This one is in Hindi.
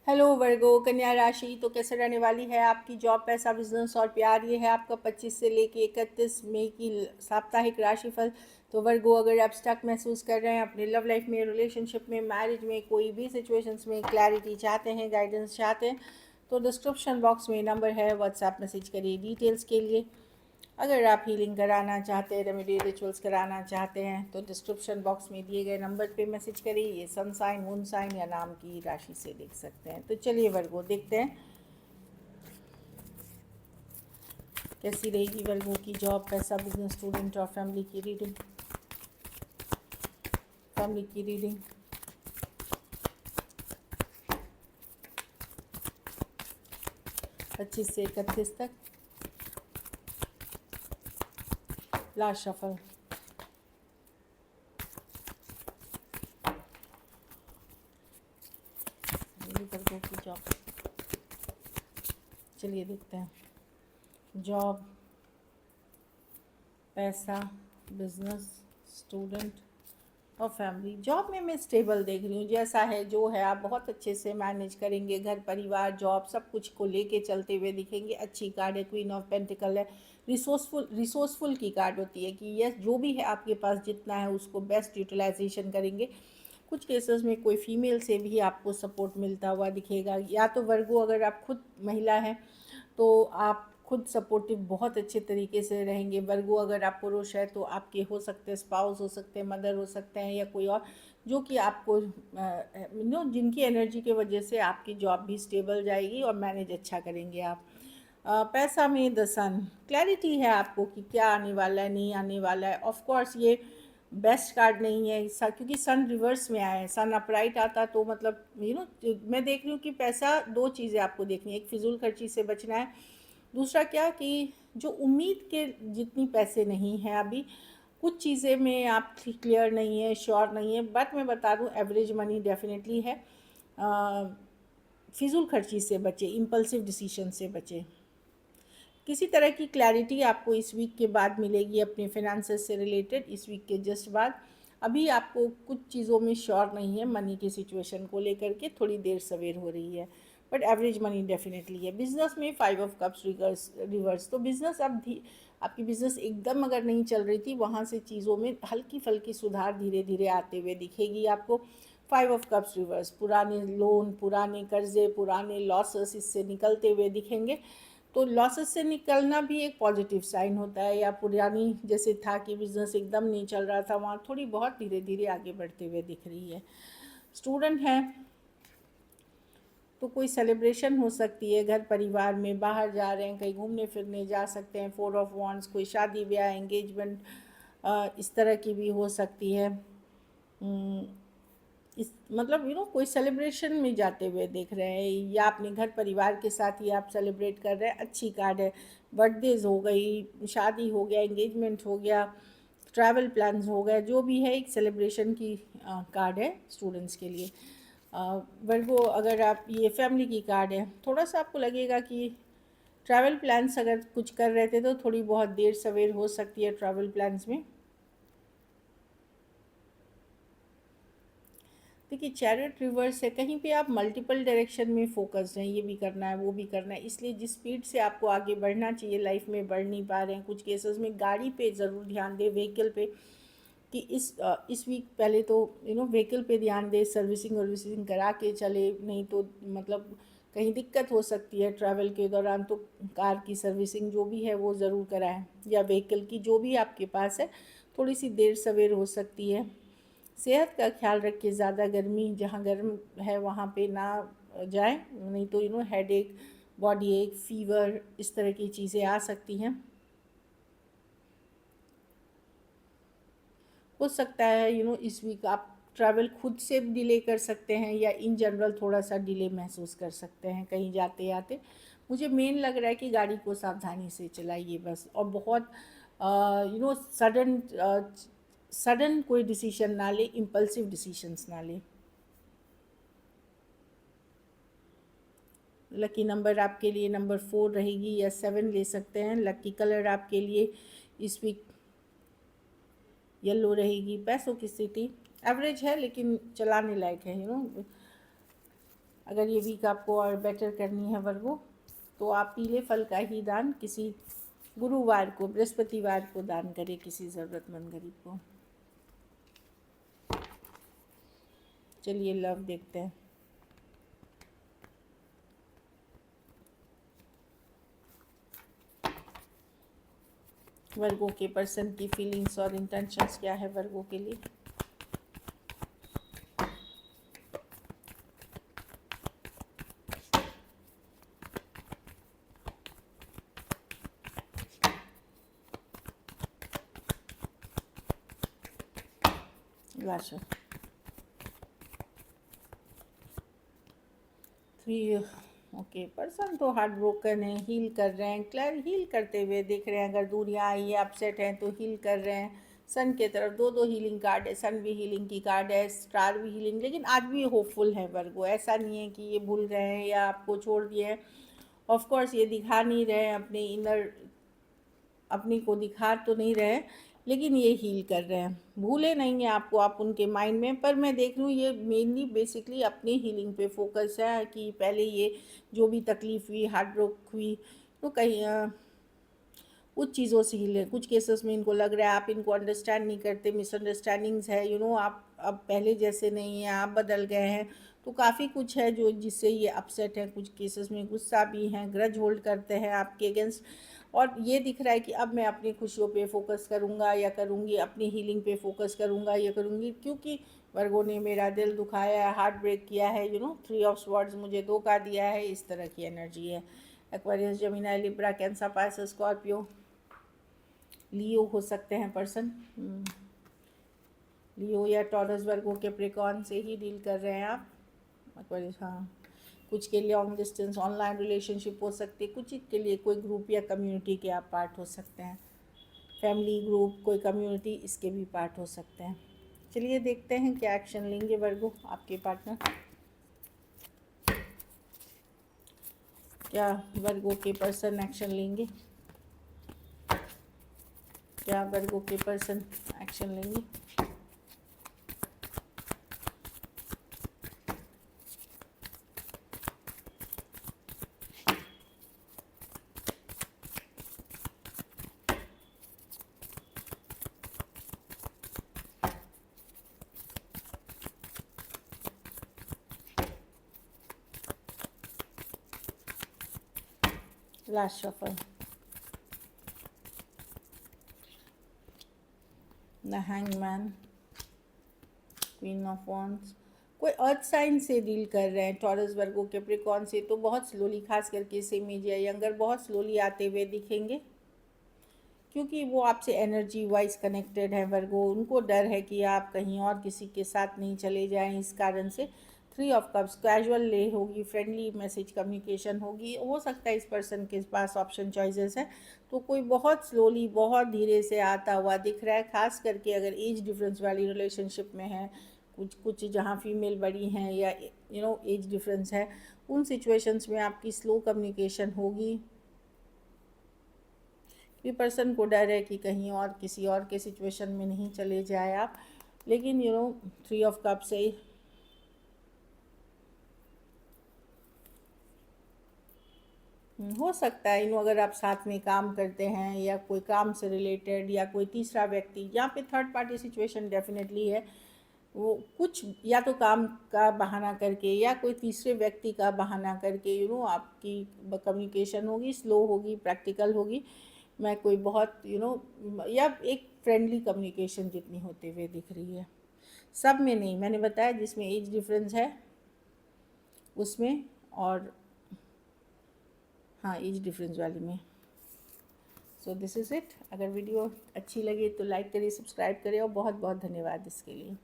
हेलो वर्गो कन्या राशि। तो कैसे रहने वाली है आपकी जॉब, पैसा, बिजनेस और प्यार। ये है आपका 25 से लेके 31 मई की साप्ताहिक राशिफल। तो वर्गो, अगर आप स्टक महसूस कर रहे हैं अपने लव लाइफ में, रिलेशनशिप में, मैरिज में, कोई भी सिचुएशंस में क्लैरिटी चाहते हैं, गाइडेंस चाहते हैं, तो डिस्क्रिप्शन बॉक्स में नंबर है, व्हाट्सएप मैसेज करिए डिटेल्स के लिए। अगर आप हीलिंग कराना चाहते हैं, रेमेडी रिचुअल्स कराना चाहते हैं, तो डिस्क्रिप्शन बॉक्स में दिए गए नंबर पे मैसेज करिए। ये सन साइन, मून साइन या नाम की राशि से देख सकते हैं। तो चलिए वर्गो देखते हैं कैसी रहेगी वर्गो की जॉब, पैसा, बिजनेस, स्टूडेंट और फैमिली की रीडिंग। फैमिली की रीडिंग 25 से 31 तक। Last shuffle. वर्गो की जॉब, चलिए देखते हैं। जॉब, पैसा, बिजनेस, स्टूडेंट और फैमिली। जॉब में मैं स्टेबल देख रही हूँ, जैसा है जो है आप बहुत अच्छे से मैनेज करेंगे। घर परिवार जॉब सब कुछ को लेके चलते हुए दिखेंगे। अच्छी कार्ड है, क्वीन ऑफ पेंटिकल है। रिसोर्सफुल की कार्ड होती है कि यस, जो भी है आपके पास जितना है उसको बेस्ट यूटिलाइजेशन करेंगे। कुछ केसेस में कोई फीमेल से भी आपको सपोर्ट मिलता हुआ दिखेगा, या तो वर्गो अगर आप खुद महिला हैं तो आप खुद सपोर्टिव बहुत अच्छे तरीके से रहेंगे। वर्गो अगर आप पुरुष है तो आपके हो सकते हैं स्पाउस, हो सकते हैं मदर, हो सकते हैं या कोई और, जो कि आपको जिनकी एनर्जी की वजह से आपकी जॉब भी स्टेबल जाएगी और मैनेज अच्छा करेंगे आप। पैसा में द सन, क्लैरिटी है आपको कि क्या आने वाला है, नहीं आने वाला है। ऑफ कोर्स ये बेस्ट कार्ड नहीं है क्योंकि सन रिवर्स में आया है। सन अपराइट आता तो मतलब मैं देख रही हूँ कि पैसा, दो चीज़ें आपको देखनी है। एक, फिजूल खर्ची से बचना है। दूसरा क्या कि जो उम्मीद के जितनी पैसे नहीं हैं अभी, कुछ चीज़ें में आप क्लियर नहीं है, श्योर नहीं है। बट मैं बता दूं, एवरेज मनी डेफिनेटली है। फिजूल खर्ची से बचे, इम्पल्सिव डिसीजन से बचे। किसी तरह की क्लैरिटी आपको इस वीक के बाद मिलेगी अपने फिनेंसेस से रिलेटेड, इस वीक के जस्ट बाद। अभी आपको कुछ चीज़ों में श्योर नहीं है, मनी की सिचुएशन को लेकर के थोड़ी देर सवेर हो रही है। बट एवरेज मनी डेफिनेटली है। बिजनेस में 5 ऑफ कप्स रिवर्स, तो बिजनेस अब आपकी बिजनेस एकदम अगर नहीं चल रही थी, वहाँ से चीज़ों में हल्की फल्की सुधार धीरे धीरे आते हुए दिखेगी आपको। 5 ऑफ कप्स रिवर्स, पुराने लोन, पुराने कर्जे, पुराने लॉसेस इससे निकलते हुए दिखेंगे। तो लॉसेस से निकलना भी एक पॉजिटिव साइन होता है। या पुरानी जैसे था कि बिजनेस एकदम नहीं चल रहा था, वहाँ थोड़ी बहुत धीरे धीरे आगे बढ़ते हुए दिख रही है। स्टूडेंट है तो कोई सेलिब्रेशन हो सकती है, घर परिवार में, बाहर जा रहे हैं, कहीं घूमने फिरने जा सकते हैं। 4 ऑफ वांड्स, कोई शादी ब्याह, एंगेजमेंट इस तरह की भी हो सकती है। इस मतलब कोई सेलिब्रेशन में जाते हुए देख रहे हैं, या अपने घर परिवार के साथ ही आप सेलिब्रेट कर रहे हैं। अच्छी कार्ड है। बर्थडेज हो गई, शादी हो गया, एंगेजमेंट हो गया, ट्रैवल प्लान्स हो गए, जो भी है एक सेलिब्रेशन की कार्ड है स्टूडेंट्स के लिए। वर्गो, अगर आप, ये फैमिली की कार्ड है। थोड़ा सा आपको लगेगा कि ट्रैवल प्लान्स अगर कुछ कर रहे थे तो थोड़ी बहुत देर सवेर हो सकती है ट्रैवल प्लान्स में। देखिए, चैरियट रिवर्स है, कहीं पे आप मल्टीपल डायरेक्शन में फोकस्ड हैं, ये भी करना है, वो भी करना है, इसलिए जिस स्पीड से आपको आगे बढ़ना चाहिए लाइफ में बढ़ नहीं पा रहे हैं। कुछ केसेस में गाड़ी पे ज़रूर ध्यान दें, व्हीकल पे, कि इस वीक पहले तो व्हीकल पे ध्यान दें, सर्विसिंग करा के चले, नहीं तो मतलब कहीं दिक्कत हो सकती है ट्रैवल के दौरान। तो कार की सर्विसिंग जो भी है वो ज़रूर कराएं, या व्हीकल की जो भी आपके पास है। थोड़ी सी देर सवेर हो सकती है। सेहत का ख्याल रखिए, ज़्यादा गर्मी, जहाँ गर्म है वहाँ पे ना जाएं, नहीं तो हेड एक, बॉडी एक, फीवर, इस तरह की चीज़ें आ सकती हैं। हो सकता है इस वीक आप ट्रैवल खुद से डिले कर सकते हैं, या इन जनरल थोड़ा सा डिले महसूस कर सकते हैं कहीं जाते आते। मुझे मेन लग रहा है कि गाड़ी को सावधानी से चलाइए बस, और बहुत सडन सडन कोई डिसीजन ना ले, इम्पल्सिव डिसीजंस ना ले। लकी नंबर आपके लिए नंबर 4 रहेगी, या 7 ले सकते हैं। लकी कलर आपके लिए इस वीक येलो रहेगी। पैसों की स्थिति एवरेज है लेकिन चलाने लायक है। अगर ये वीक आपको और बेटर करनी है वर्गो, तो आप पीले फल का ही दान किसी गुरुवार को, बृहस्पतिवार को दान करें किसी ज़रूरतमंद गरीब को। चलिए लव देखते हैं। वर्गो के पर्सन की फीलिंग्स और इंटेंशंस क्या है वर्गो के लिए। लाशा 3, ओके। पर्सन तो हार्ट ब्रोकन है, हील कर रहे हैं, क्लियर हील करते हुए दिख रहे हैं। अगर दूरियां आई है, अपसेट हैं, तो हील कर रहे हैं। सन के तरफ दो हीलिंग कार्ड है, सन भी हीलिंग की कार्ड है, स्टार भी हीलिंग, लेकिन आज भी होपफुल है वर्गो। ऐसा नहीं है कि ये भूल गए हैं या आपको छोड़ दिए हैं। ऑफकोर्स ये दिखा नहीं रहे हैं अपने इनर, अपनी को दिखा तो नहीं रहे, लेकिन ये हील कर रहे हैं। भूले नहीं हैं आपको, आप उनके माइंड में। पर मैं देख रही हूँ ये मेनली बेसिकली अपनी हीलिंग पे फोकस है कि पहले ये जो भी तकलीफ़ हुई, हार्ट ब्रोक हुई, तो कहीं कुछ चीज़ों से हील है। कुछ केसेस में इनको लग रहा है आप इनको अंडरस्टैंड नहीं करते, मिसअंडरस्टैंडिंग्स है, आप अब पहले जैसे नहीं हैं, आप बदल गए हैं। तो काफ़ी कुछ है जो जिससे ये अपसेट है। कुछ केसेस में गुस्सा भी हैं, ग्रज होल्ड करते हैं आपके अगेंस्ट। और ये दिख रहा है कि अब मैं अपनी खुशियों पे फोकस करूँगा या करूँगी, अपनी हीलिंग पे फोकस करूँगा या करूँगी, क्योंकि वर्गो ने मेरा दिल दुखाया है, हार्ट ब्रेक किया है, 3 ऑफ स्वॉर्ड्स मुझे धोखा दिया है। इस तरह की एनर्जी है। Aquarius, Gemini, Libra, Cancer, Pisces, Scorpio, Leo हो सकते हैं पर्सन। लियो या टॉरस, वर्गो, कैप्रिकॉर्न से ही डील कर रहे हैं आप। एक्वेरियस, हाँ। कुछ के लिए लॉन्ग डिस्टेंस ऑनलाइन रिलेशनशिप हो सकती है, कुछ के लिए कोई ग्रुप या कम्युनिटी के आप पार्ट हो सकते हैं। फैमिली, ग्रुप, कोई कम्युनिटी, इसके भी पार्ट हो सकते हैं। चलिए देखते हैं क्या एक्शन लेंगे वर्गो आपके पार्टनर। क्या वर्गो के पर्सन एक्शन लेंगे? क्या वर्गो के पर्सन एक्शन लेंगे? Last shuffle, the hangman, queen of wands. कोई अर्थ साइन से डील कर रहे हैं टॉरस, वर्गो, कैप्रिकॉर्न से, तो बहुत स्लोली, खास करके सेमिज या यंगर बहुत स्लोली आते हुए दिखेंगे, क्योंकि वो आपसे एनर्जी वाइज कनेक्टेड है वर्गो। उनको डर है कि आप कहीं और किसी के साथ नहीं चले जाएं, इस कारण से 3 ऑफ कप्स, कैजुअल ले होगी, फ्रेंडली मैसेज कम्युनिकेशन होगी। हो सकता है इस पर्सन के पास ऑप्शन चॉइसेस है, तो कोई बहुत स्लोली, बहुत धीरे से आता हुआ दिख रहा है। खास करके अगर एज डिफरेंस वाली रिलेशनशिप में है, कुछ जहाँ फीमेल बड़ी हैं या एज डिफरेंस है, उन सिचुएशंस में आपकी स्लो कम्युनिकेशन होगी। कि पर्सन को डर है कि कहीं और किसी और के सिचुएशन में नहीं चले जाए आप। लेकिन 3 ऑफ कप से हो सकता है अगर आप साथ में काम करते हैं या कोई काम से रिलेटेड या कोई तीसरा व्यक्ति, यहाँ पे थर्ड पार्टी सिचुएशन डेफिनेटली है। वो कुछ या तो काम का बहाना करके या कोई तीसरे व्यक्ति का बहाना करके आपकी कम्युनिकेशन होगी, स्लो होगी, प्रैक्टिकल होगी। मैं कोई बहुत या एक फ्रेंडली कम्युनिकेशन जितनी होते हुए दिख रही है। सब में नहीं, मैंने बताया जिसमें एज डिफरेंस है उसमें, और हाँ एज डिफरेंस वाली में। So this is it. अगर वीडियो अच्छी लगे तो लाइक करिए, सब्सक्राइब करिए, और बहुत बहुत धन्यवाद इसके लिए।